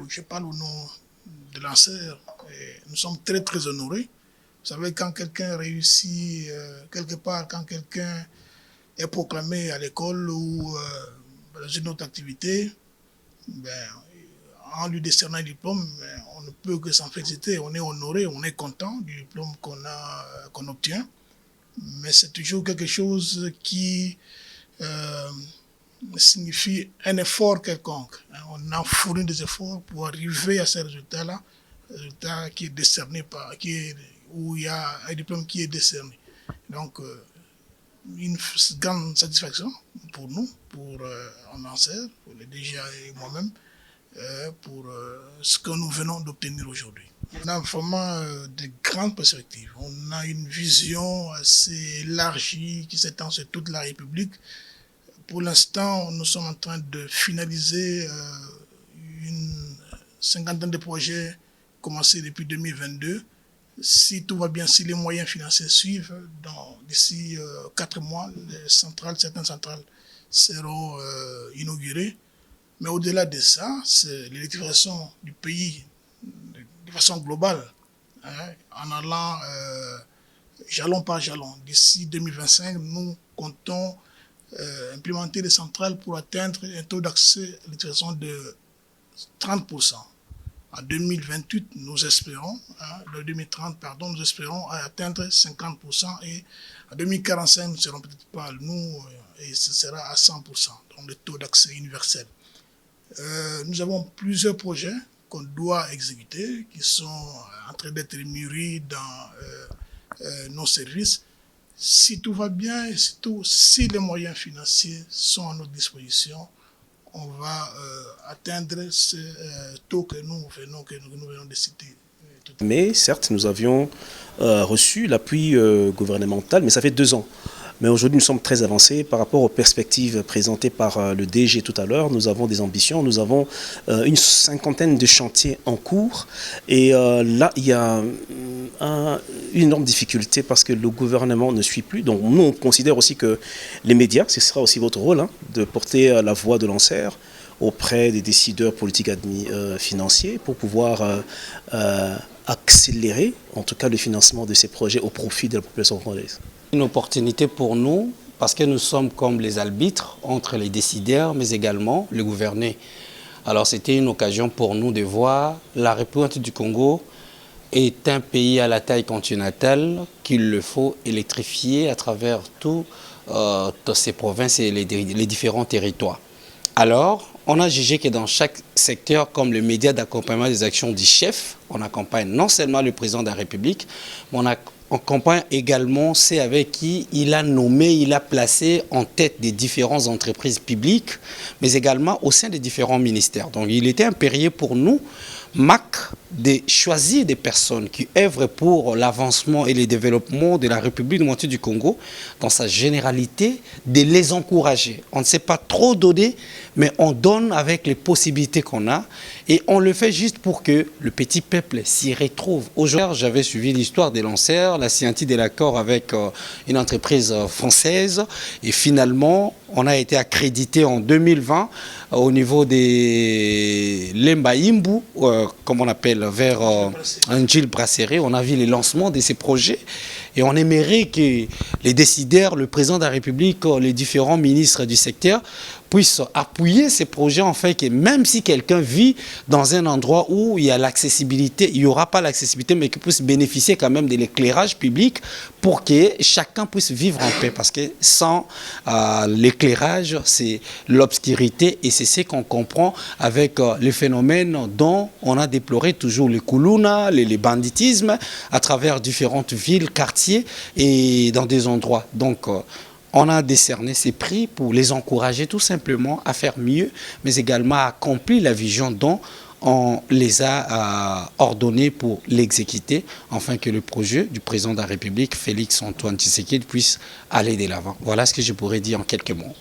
je parle au nom de l'ANSER, nous sommes très très honorés. Vous savez, quand quelqu'un réussit quelque part, quand quelqu'un est proclamé à l'école ou dans une autre activité, en lui décernant un diplôme, on ne peut que s'en féliciter. On est honoré, on est content du diplôme qu'on obtient. Mais c'est toujours quelque chose qui signifie un effort quelconque. On a fourni des efforts pour arriver à ces résultats-là, résultat qui est décerné où il y a un diplôme qui est décerné. Donc, une grande satisfaction pour nous, pour ANSER, pour le DGA et moi-même, pour ce que nous venons d'obtenir aujourd'hui. On a vraiment de grandes perspectives. On a une vision assez élargie qui s'étend sur toute la République. Pour l'instant, nous sommes en train de finaliser une cinquantaine de projets commencés depuis 2022. Si tout va bien, si les moyens financiers suivent, d'ici 4 mois, certaines centrales seront inaugurées. Mais au-delà de ça, c'est l'électrification du pays de façon globale, en allant jalon par jalon. D'ici 2025, nous comptons implémenter des centrales pour atteindre un taux d'accès à l'électrification de 30%. En 2028, nous espérons, en 2030, pardon, nous espérons atteindre 50%, et en 2045, nous ne serons peut-être pas nous, et ce sera à 100%, donc le taux d'accès universel. Nous avons plusieurs projets qu'on doit exécuter, qui sont en train d'être mûris dans nos services. Si tout va bien et si les moyens financiers sont à notre disposition, on va atteindre ce taux que nous venons de citer. Mais certes, nous avions reçu l'appui gouvernemental, mais ça fait 2 ans. Mais aujourd'hui, nous sommes très avancés par rapport aux perspectives présentées par le DG tout à l'heure. Nous avons des ambitions, nous avons une cinquantaine de chantiers en cours. Et là, il y a une énorme difficulté parce que le gouvernement ne suit plus. Donc nous, on considère aussi que les médias, ce sera aussi votre rôle, de porter la voix de l'ANSER auprès des décideurs politiques financiers pour pouvoir accélérer, en tout cas, le financement de ces projets au profit de la population congolaise. Une opportunité pour nous parce que nous sommes comme les arbitres entre les décideurs mais également le gouverné. Alors c'était une occasion pour nous de voir la République du Congo est un pays à la taille continentale qu'il le faut électrifier à travers toutes ces provinces et les différents territoires. Alors, on a jugé que dans chaque secteur, comme le média d'accompagnement des actions du chef, on accompagne non seulement le président de la République, mais on accompagne également ceux avec qui il a nommé, il a placé en tête des différentes entreprises publiques, mais également au sein des différents ministères. Donc il était impérieux pour nous, MAC, de choisir des personnes qui œuvrent pour l'avancement et le développement de la République démocratique du Congo, dans sa généralité, de les encourager. On ne sait pas trop donner, mais on donne avec les possibilités qu'on a, et on le fait juste pour que le petit peuple s'y retrouve. Aujourd'hui, j'avais suivi l'histoire des lanceurs, la signature de l'accord avec une entreprise française, et finalement, on a été accrédité en 2020 au niveau des Lemba-Imbu, comme on appelle, vers Angile Brasserie. On a vu les lancements de ces projets et on aimerait que les décideurs, le président de la République, les différents ministres du secteur puissent appuyer ces projets, en fait, que même si quelqu'un vit dans un endroit où il y a l'accessibilité, il n'y aura pas l'accessibilité, mais qu'il puisse bénéficier quand même de l'éclairage public pour que chacun puisse vivre en paix. Parce que sans l'éclairage, c'est l'obscurité, et c'est ce qu'on comprend avec les phénomènes dont on a déploré toujours les kuluna, les banditismes à travers différentes villes, quartiers et dans des endroits. Donc, on a décerné ces prix pour les encourager tout simplement à faire mieux, mais également à accomplir la vision dont on les a ordonnés pour l'exécuter, afin que le projet du président de la République, Félix Antoine Tshisekedi, puisse aller de l'avant. Voilà ce que je pourrais dire en quelques mots.